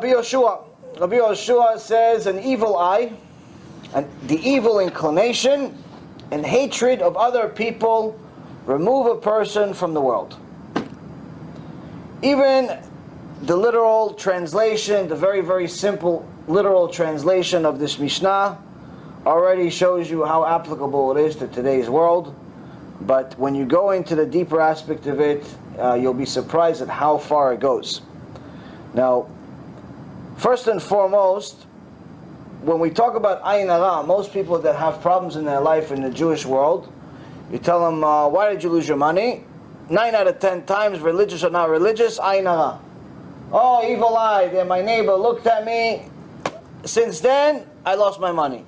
Rabbi Yoshua. Rabbi Yoshua says an evil eye, and the evil inclination and hatred of other people remove a person from the world. Even the literal translation, the very, very simple literal translation of this Mishnah already shows you how applicable it is to today's world. But when you go into the deeper aspect of it, you'll be surprised at how far it goes. Now, first and foremost, when we talk about Ayin Hara, most people that have problems in their life in the Jewish world, you tell them, why did you lose your money? 9 out of 10 times, religious or not religious, Ayin Hara. Oh, evil eye, then my neighbor looked at me. Since then, I lost my money.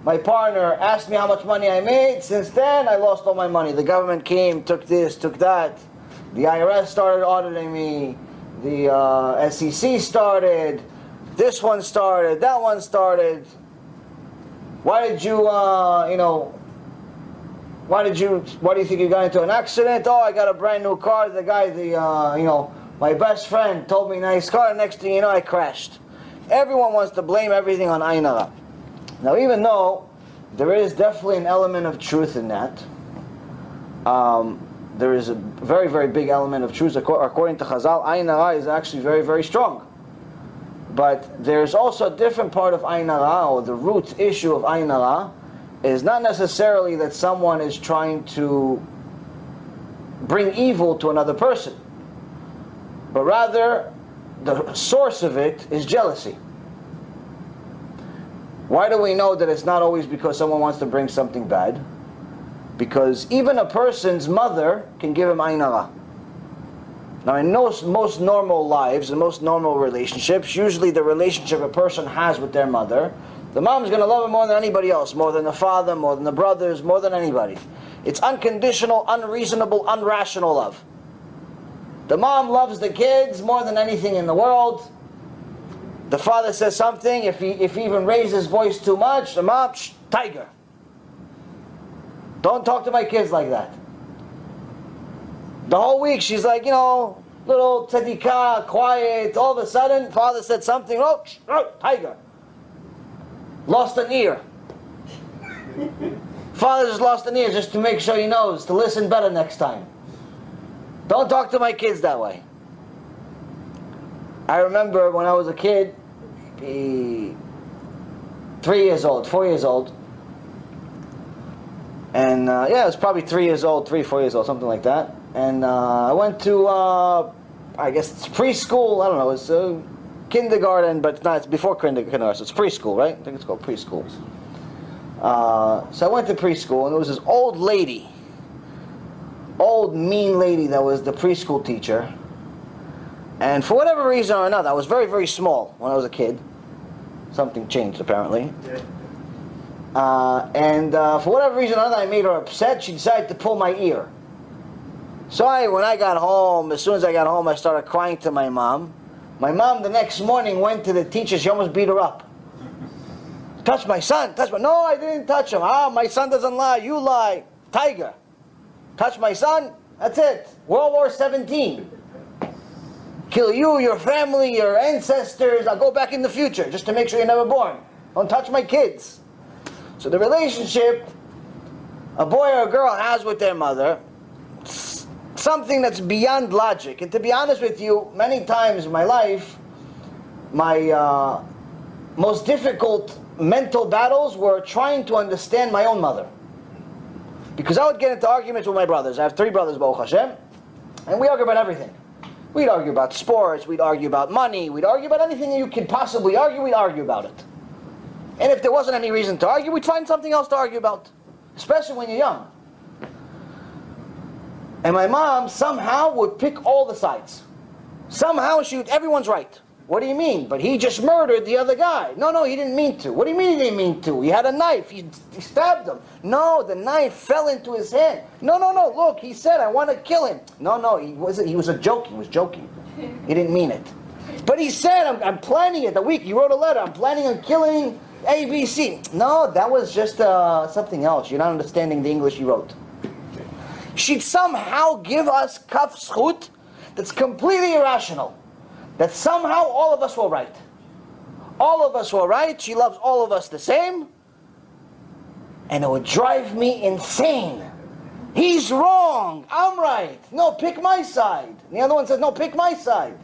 My partner asked me how much money I made. Since then, I lost all my money. The government came, took this, took that. The IRS started auditing me. The SEC started. This one started. That one started. Why did you, why do you think you got into an accident? Oh, I got a brand new car. The guy, my best friend told me nice car. Next thing you know, I crashed. Everyone wants to blame everything on Ayin Hara. Now, even though there is definitely an element of truth in that, there is a very, very big element of truth. According to Chazal, Ayin Hara is actually very, very strong. But there's also a different part of Ayin Hara, or the root issue of Ayin Hara, is not necessarily that someone is trying to bring evil to another person, but rather the source of it is jealousy. Why do we know that it's not always because someone wants to bring something bad? Because even a person's mother can give him Ayin Hara. Now, in most normal lives, in most normal relationships, usually the relationship a person has with their mother, the mom's going to love him more than anybody else, more than the father, more than the brothers, more than anybody. It's unconditional, unreasonable, unrational love. The mom loves the kids more than anything in the world. The father says something, if he even raises his voice too much, the mom, shh, tiger. Don't talk to my kids like that. The whole week she's like, little tzedikah, quiet. All of a sudden, father said something, oh, shh, oh, tiger. Lost an ear. Father just lost an ear just to make sure he knows to listen better next time. Don't talk to my kids that way. I remember when I was a kid, 3 years old, 4 years old, and it was probably 3 years old, 3, 4 years old, something like that. And I went to, I guess it's preschool. I don't know. It's kindergarten, but it's before kindergarten. So it's preschool, right? I think it's called preschool. So I went to preschool, and there was this old lady, old mean lady that was the preschool teacher. And for whatever reason or another, I was very, very small when I was a kid. Something changed, apparently. And for whatever reason or another, I made her upset. She decided to pull my ear. So when I got home, as soon as I got home, I started crying to my mom. My mom the next morning went to the teacher. She almost beat her up. Touch my son. No, I didn't touch him. My son doesn't lie. You lie. Tiger. Touch my son. That's it. World War 17. Kill you, your family, your ancestors. I'll go back in the future just to make sure you're never born. Don't touch my kids. So the relationship a boy or a girl has with their mother, something that's beyond logic. And to be honest with you, many times in my life, my most difficult mental battles were trying to understand my own mother. Because I would get into arguments with my brothers. I have 3 brothers, Baruch Hashem, and we argue about everything. We'd argue about sports, we'd argue about money, we'd argue about anything you could possibly argue, we'd argue about it. And if there wasn't any reason to argue, we'd find something else to argue about. Especially when you're young. And my mom somehow would pick all the sides. Somehow everyone's right. What do you mean? But he just murdered the other guy. No, he didn't mean to. What do you mean he didn't mean to? He had a knife. He stabbed him. No, the knife fell into his hand. No, look, he said, I want to kill him. No, he was joking. He was joking. He didn't mean it. But he said, I'm planning it. He wrote a letter. I'm planning on killing ABC. No, that was just something else. You're not understanding the English he wrote. She'd somehow give us kaf zchut that's completely irrational. That somehow all of us were right. all of us were right, she loves all of us the same, and it would drive me insane. He's wrong, I'm right. No, pick my side. And the other one says, no, pick my side.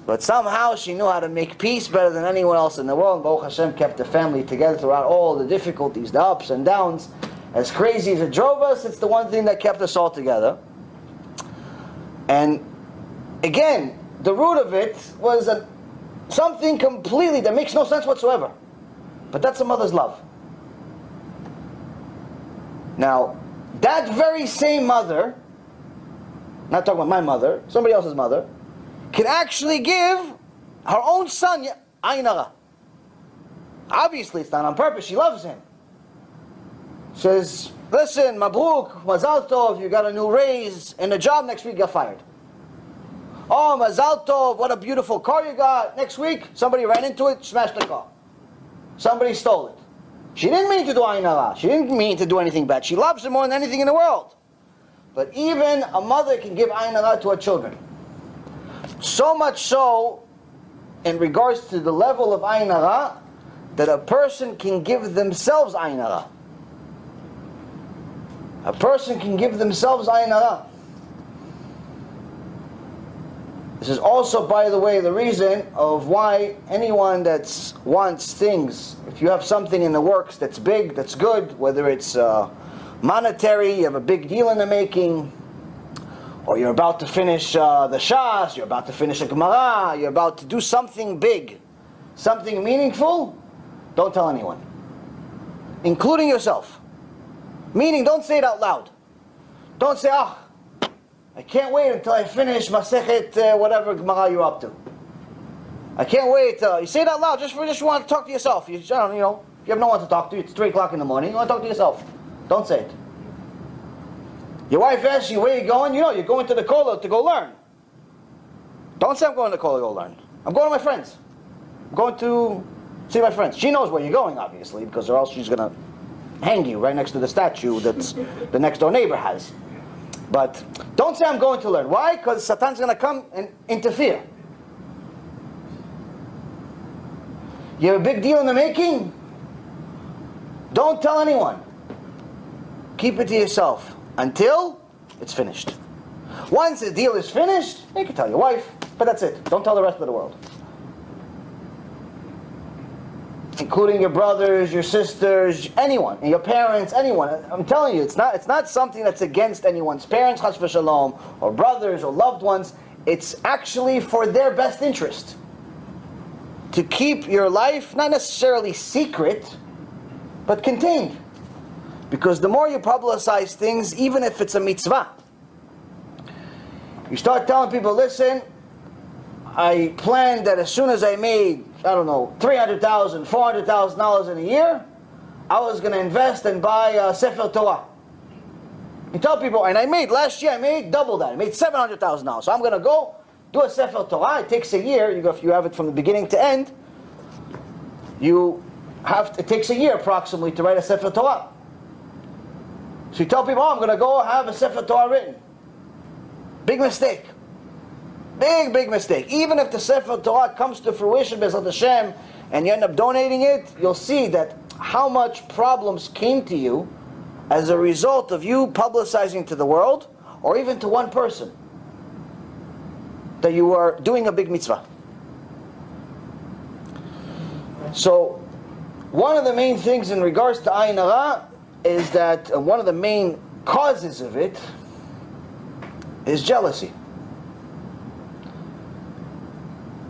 But somehow she knew how to make peace better than anyone else in the world. Baruch Hashem kept the family together throughout all the difficulties, the ups and downs. As crazy as it drove us, it's the one thing that kept us all together. And again, the root of it was something completely that makes no sense whatsoever. But that's a mother's love. Now, that very same mother, not talking about my mother, somebody else's mother, can actually give her own son Ayin Hara. Obviously, it's not on purpose. She loves him. She says, listen, Mabruk, Mazal Tov, you got a new raise in a job, next week you got fired. Oh, Mazal Tov, what a beautiful car you got. Next week, somebody ran into it, smashed the car. Somebody stole it. She didn't mean to do Ayin Hara. She didn't mean to do anything bad. She loves him more than anything in the world. But even a mother can give Ayin Hara to her children. So much so, in regards to the level of Ayin Hara, that a person can give themselves Ayin Hara. A person can give themselves Ayin Hara. This is also, by the way, the reason of why anyone that wants things, if you have something in the works that's big, that's good, whether it's monetary, you have a big deal in the making, or you're about to finish the Shas, you're about to finish a Gemara, you're about to do something big, something meaningful, don't tell anyone, including yourself. Meaning, don't say it out loud. Don't say, I can't wait until I finish Masechet, whatever Gemara you're up to. I can't wait. You say it out loud, just want to talk to yourself. You know, if you have no one to talk to, it's 3 o'clock in the morning, you want to talk to yourself. Don't say it. Your wife asks you, where are you going? You know, you're going to the kollel to go learn. Don't say I'm going to the kollel to go learn. I'm going to my friends. I'm going to see my friends. She knows where you're going, obviously, because or else she's going to hang you right next to the statue that the next door neighbor has. But don't say I'm going to learn. Why? Because Satan's going to come and interfere. You have a big deal in the making? Don't tell anyone. Keep it to yourself until it's finished. Once the deal is finished, you can tell your wife, but that's it. Don't tell the rest of the world. Including your brothers, your sisters, anyone, and your parents, anyone. I'm telling you, it's not something that's against anyone's parents, chas v'shalom, or brothers, or loved ones. It's actually for their best interest. To keep your life, not necessarily secret, but contained. Because the more you publicize things, even if it's a mitzvah, you start telling people, listen, I planned that as soon as I made, I don't know, $300,000, $400,000 in a year, I was going to invest and buy a Sefer Torah. You tell people, and last year I made double that. I made $700,000. So I'm going to go do a Sefer Torah. It takes a year. If you have it from the beginning to end, it takes a year approximately to write a Sefer Torah. So you tell people, I'm going to go have a Sefer Torah written. Big mistake. Big mistake. Even if the Sefer Torah comes to fruition, B'ezrat Hashem, and you end up donating it, you'll see that how much problems came to you as a result of you publicizing to the world, or even to one person, that you are doing a big mitzvah. So, one of the main things in regards to Ayin Hara is that one of the main causes of it is jealousy.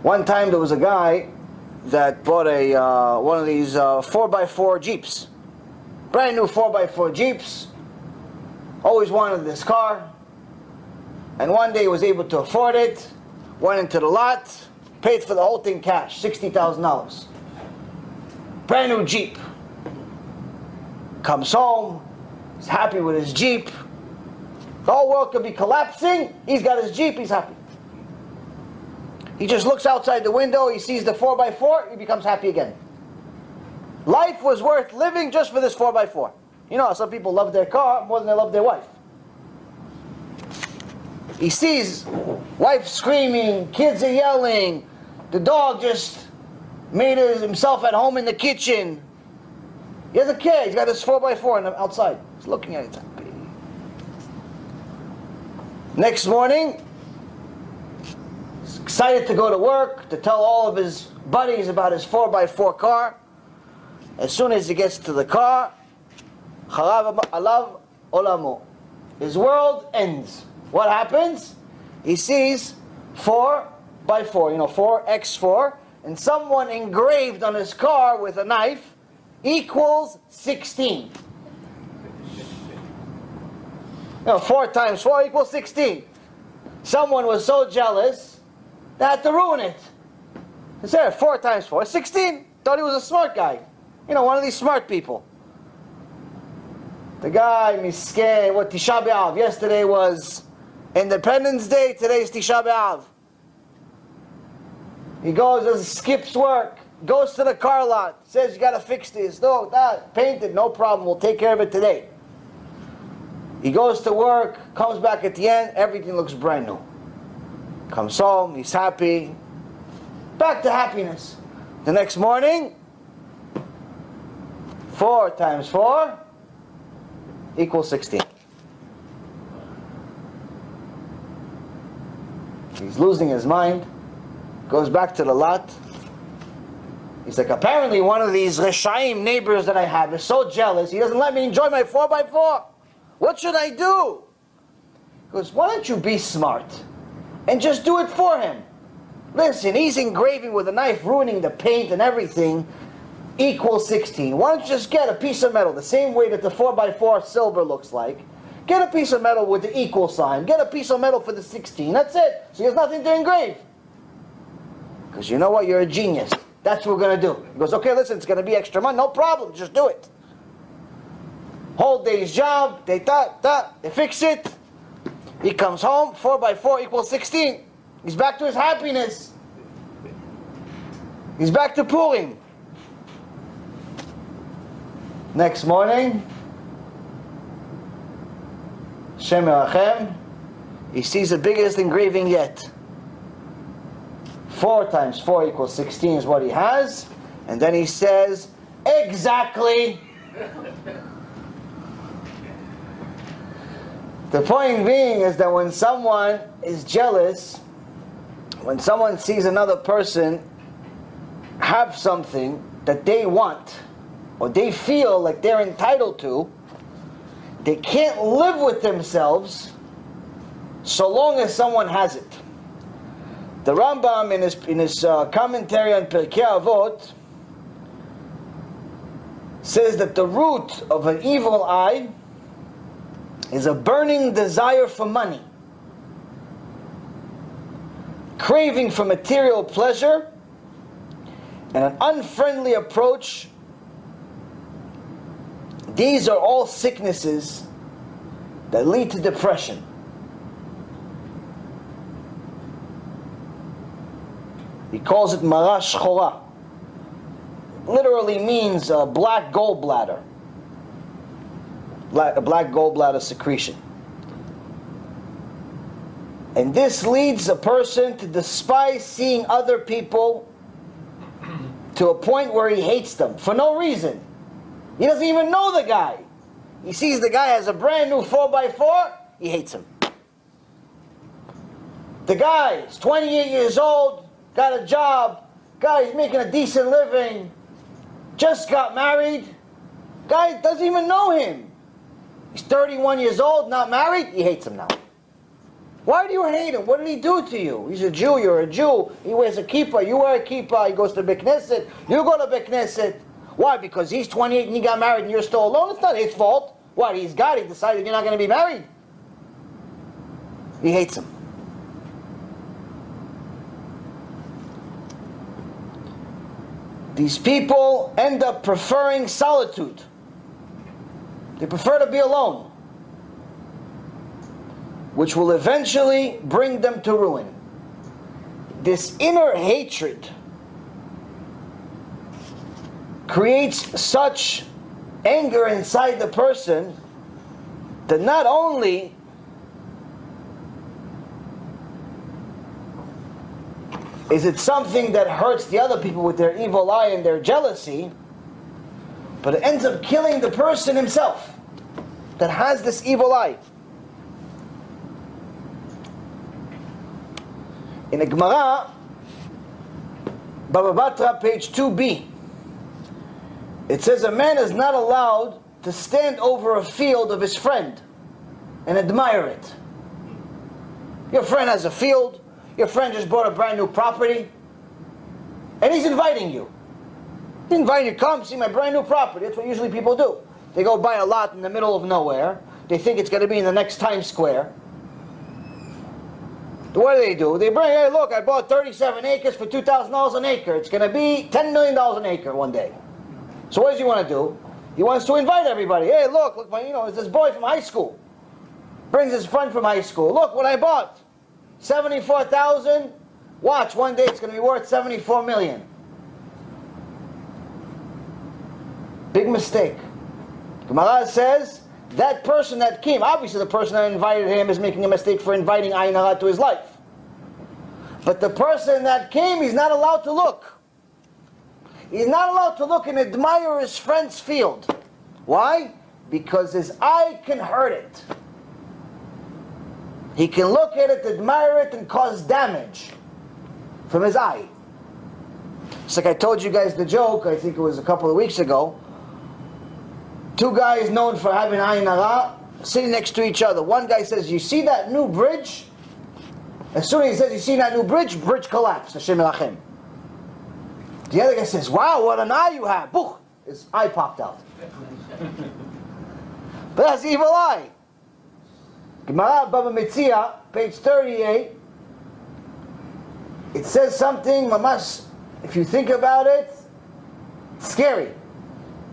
One time there was a guy that bought one of these 4x4 Jeeps. Brand new 4x4 Jeeps. Always wanted this car. And one day he was able to afford it. Went into the lot. Paid for the whole thing cash. $60,000. Brand new Jeep. Comes home. He's happy with his Jeep. The whole world could be collapsing. He's got his Jeep. He's happy. He just looks outside the window, he sees the 4x4, he becomes happy again. Life was worth living just for this 4x4. You know, some people love their car more than they love their wife. He sees wife screaming, kids are yelling, the dog just made himself at home in the kitchen. He doesn't care. He's got his 4x4 outside. He's looking at it. Happy. Next morning, he's excited to go to work, to tell all of his buddies about his 4x4 car. As soon as he gets to the car, Charav alav olamo. His world ends. What happens? He sees 4x4, 4x4, and someone engraved on his car with a knife equals 16. 4 times 4 equals 16. Someone was so jealous, they had to ruin it. He said 4 times 4 is 16. Thought he was a smart guy. One of these smart people. The guy, misken, what Tisha B'Av. Yesterday was Independence Day, today's Tisha B'Av. He goes, skips work, goes to the car lot, says, you gotta fix this. No, that, paint it, no problem, we'll take care of it today. He goes to work, comes back at the end, everything looks brand new. Comes home, he's happy. Back to happiness. The next morning, 4 times 4 equals 16. He's losing his mind. Goes back to the lot. He's like, apparently one of these Reshaim neighbors that I have is so jealous, he doesn't let me enjoy my 4x4. What should I do? He goes, why don't you be smart and just do it for him? Listen, he's engraving with a knife, ruining the paint and everything, equals 16. Why don't you just get a piece of metal, the same way that the 4x4 silver looks like. Get a piece of metal with the equal sign. Get a piece of metal for the 16. That's it. So he has nothing to engrave. Because you know what? You're a genius. That's what we're going to do. He goes, okay, listen, it's going to be extra money. No problem. Just do it. Whole day's job. They fix it. He comes home. 4x4 equals 16. He's back to his happiness. He's back to Purim. Next morning, Shem Yerachem, he sees the biggest engraving yet. 4 times 4 equals 16 is what he has. And then he says, exactly. The point being is that when someone is jealous, when someone sees another person have something that they want, or they feel like they're entitled to, they can't live with themselves so long as someone has it. The Rambam in his commentary on Pirkei Avot says that the root of an evil eye is a burning desire for money, craving for material pleasure, and an unfriendly approach. These are all sicknesses that lead to depression. He calls it Mara Shchora. Literally means a black gallbladder. A black gallbladder secretion. And this leads a person to despise seeing other people to a point where he hates them for no reason. He doesn't even know the guy. He sees the guy has a brand new 4x4, he hates him. The guy is 28 years old, got a job, guy's making a decent living, just got married, guy doesn't even know him. He's 31 years old, not married, he hates him now. Why do you hate him? What did he do to you? He's a Jew, you're a Jew, he wears a kippah, you wear a kippah, he goes to Beit Knesset, you go to Beit Knesset. Why? Because he's 28 and he got married and you're still alone? It's not his fault. Why? He decided you're not going to be married. He hates him. These people end up preferring solitude. They prefer to be alone, which will eventually bring them to ruin. This inner hatred creates such anger inside the person that not only Is it something that hurts the other people with their evil eye and their jealousy, but it ends up killing the person himself that has this evil eye? In the Gemara, Baba Batra, page 2b, it says a man is not allowed to stand over a field of his friend and admire it. Your friend has a field, your friend just bought a brand new property, and he's inviting you. He's inviting you, come see my brand new property. That's what usually people do. They go buy a lot in the middle of nowhere. They think it's going to be in the next Times Square. What do? They bring, hey look, I bought 37 acres for $2,000 an acre. It's going to be $10 million an acre one day. So what does he want to do? He wants to invite everybody. Hey look, it's this boy from high school. Brings his friend from high school. Look what I bought. 74,000. Watch, one day it's going to be worth 74 million. Big mistake. Gemara says that person that came, obviously the person that invited him is making a mistake for inviting Ayin Hara to his life. But the person that came, he's not allowed to look. He's not allowed to look and admire his friend's field. Why? Because his eye can hurt it. He can look at it, admire it, and cause damage from his eye. It's like I told you guys the joke, I think it was a couple of weeks ago. Two guys known for having Ayin Hara sitting next to each other. One guy says, you see that new bridge? As soon as he says, you see that new bridge, bridge collapsed. Hashem Elachem. The other guy says, wow, what an eye you have. Boof! His eye popped out. But that's evil eye. Gemara Baba Metzia, page 38. It says something, mamash, if you think about it, scary,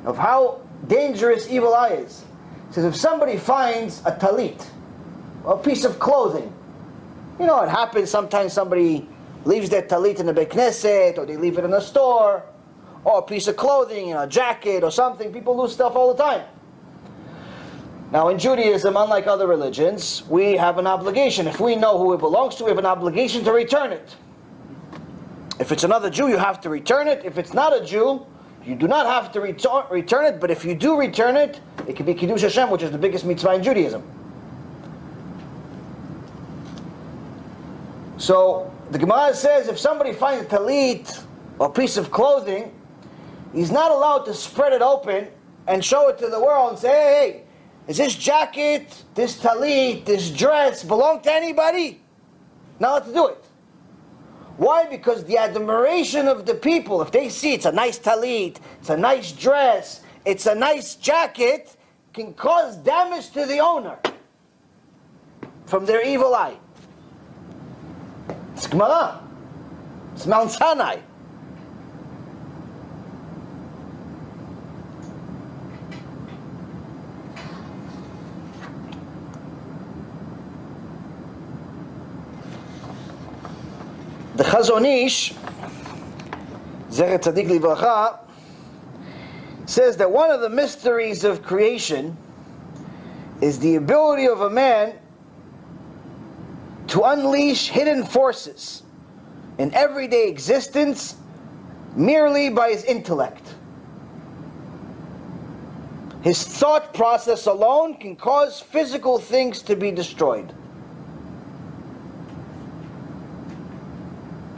of how dangerous evil eye is. It says if somebody finds a talit, a piece of clothing, you know, it happens sometimes somebody leaves their talit in the Beit Knesset, or they leave it in a store, or a piece of clothing, a jacket or something. People lose stuff all the time. Now in Judaism, unlike other religions, we have an obligation. If we know who it belongs to, we have an obligation to return it. If it's another Jew, you have to return it. If it's not a Jew, you do not have to return it, but if you do return it, it can be Kiddush Hashem, which is the biggest mitzvah in Judaism. So, the Gemara says if somebody finds a talit, or a piece of clothing, he's not allowed to spread it open and show it to the world and say, hey, is this jacket, this talit, this dress belong to anybody? Not allowed to do it. Why? Because the admiration of the people, if they see it's a nice talit, it's a nice dress, it's a nice jacket, can cause damage to the owner from their evil eye. It's Gemara. It's Mount Sinai. The Chazon Ish, Zecher Tzadik Livracha, says that one of the mysteries of creation is the ability of a man to unleash hidden forces in everyday existence merely by his intellect. His thought process alone can cause physical things to be destroyed.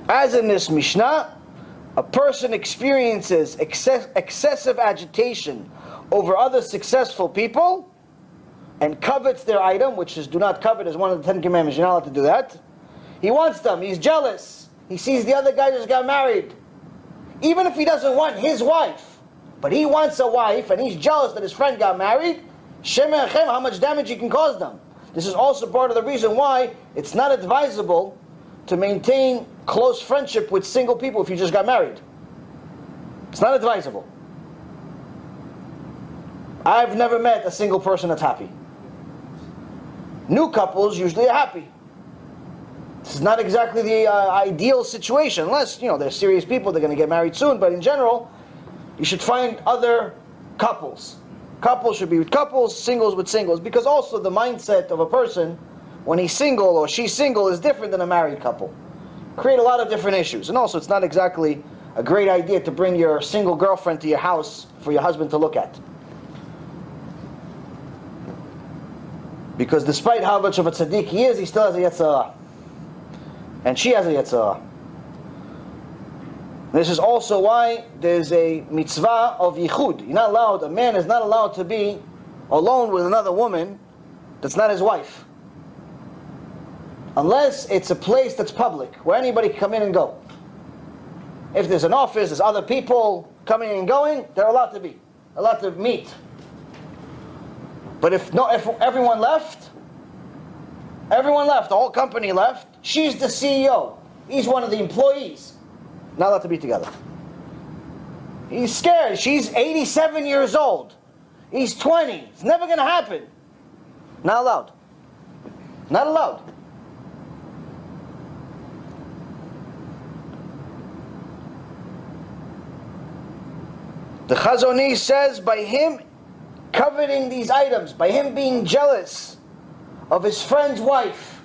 As in this Mishnah, a person experiences excessive agitation over other successful people and covets their item, which is do not covet as one of the 10 commandments. You're not allowed to do that. He wants them. He's jealous. He sees the other guy just got married. Even if he doesn't want his wife, but he wants a wife and he's jealous that his friend got married, Shem Echem, how much damage he can cause them. This is also part of the reason why it's not advisable to maintain close friendship with single people if you just got married. It's not advisable. I've never met a single person that's happy. New couples usually are happy. This is not exactly the ideal situation, unless, they're serious people, they're going to get married soon, but in general, you should find other couples. Couples should be with couples, singles with singles, because also the mindset of a person when he's single or she's single is different than a married couple. create a lot of different issues. And also, it's not exactly a great idea to bring your single girlfriend to your house for your husband to look at. Because despite how much of a tzaddik he is, he still has a Yetzer Hara. And she has a Yetzer Hara. This is also why there's a mitzvah of yichud. You're not allowed, a man is not allowed to be alone with another woman that's not his wife. Unless it's a place that's public, where anybody can come in and go. If there's an office, there's other people coming and going, they're allowed to be, allowed to meet. But if everyone left, the whole company left, she's the CEO, he's one of the employees, not allowed to be together. He's scared, she's 87 years old, he's 20, it's never going to happen. Not allowed. Not allowed. The Chazon Ish says, by him coveting these items, by him being jealous of his friend's wife,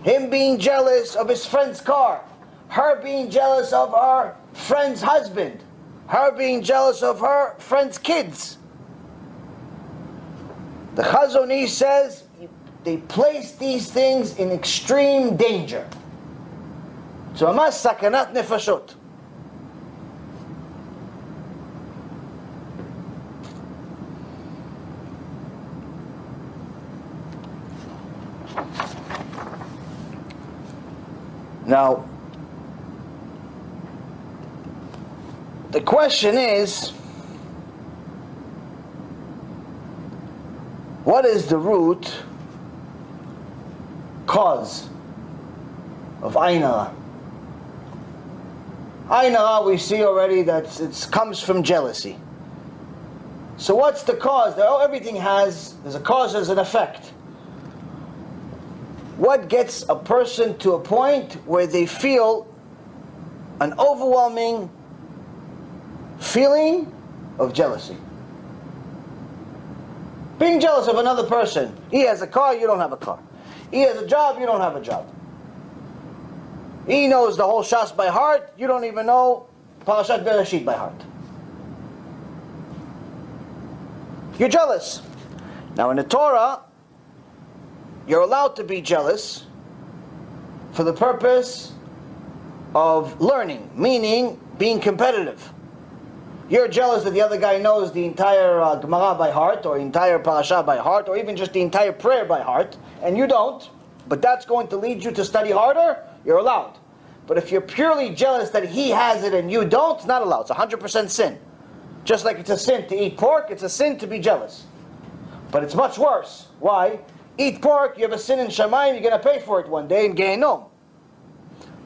him being jealous of his friend's car, her being jealous of her friend's husband, her being jealous of her friend's kids. The Chazon Ish says they place these things in extreme danger. So, amas sakanat nefashot. Now, the question is, what is the root cause of Ayin Hara? Ayin Hara, we see already that it comes from jealousy. So what's the cause? Everything there's a cause, there's an effect. What gets a person to a point where they feel an overwhelming feeling of jealousy? Being jealous of another person. He has a car, you don't have a car. He has a job, you don't have a job. He knows the whole Shas by heart, you don't even know Parashat Bereshit by heart. You're jealous. Now in the Torah, you're allowed to be jealous for the purpose of learning, meaning being competitive. You're jealous that the other guy knows the entire Gemara by heart, or the entire Parasha by heart, or even just the entire prayer by heart, and you don't, but that's going to lead you to study harder, you're allowed. But if you're purely jealous that he has it and you don't, it's not allowed. It's 100% sin. Just like it's a sin to eat pork, it's a sin to be jealous. But it's much worse. Why? Eat pork, you have a sin in Shamayim, you're going to pay for it one day in Gehenom.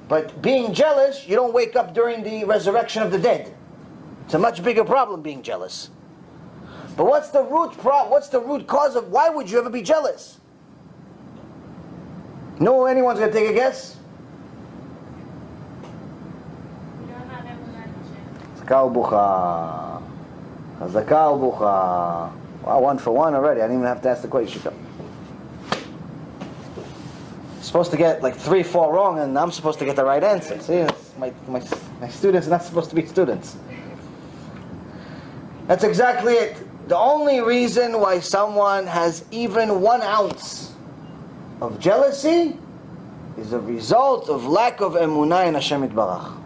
But being jealous, you don't wake up during the resurrection of the dead. It's a much bigger problem, being jealous. But what's the root cause of why would you ever be jealous? No, anyone's going to take a guess? Chazaka u'bucha. Chazaka u'bucha. Wow, 1 for 1 already. I didn't even have to ask the question. Supposed to get like 3, 4 wrong, and I'm supposed to get the right answer. See, my students are not supposed to be students. That's exactly it. The only reason why someone has even 1 ounce of jealousy is a result of lack of emunah in Hashem Yitbarach.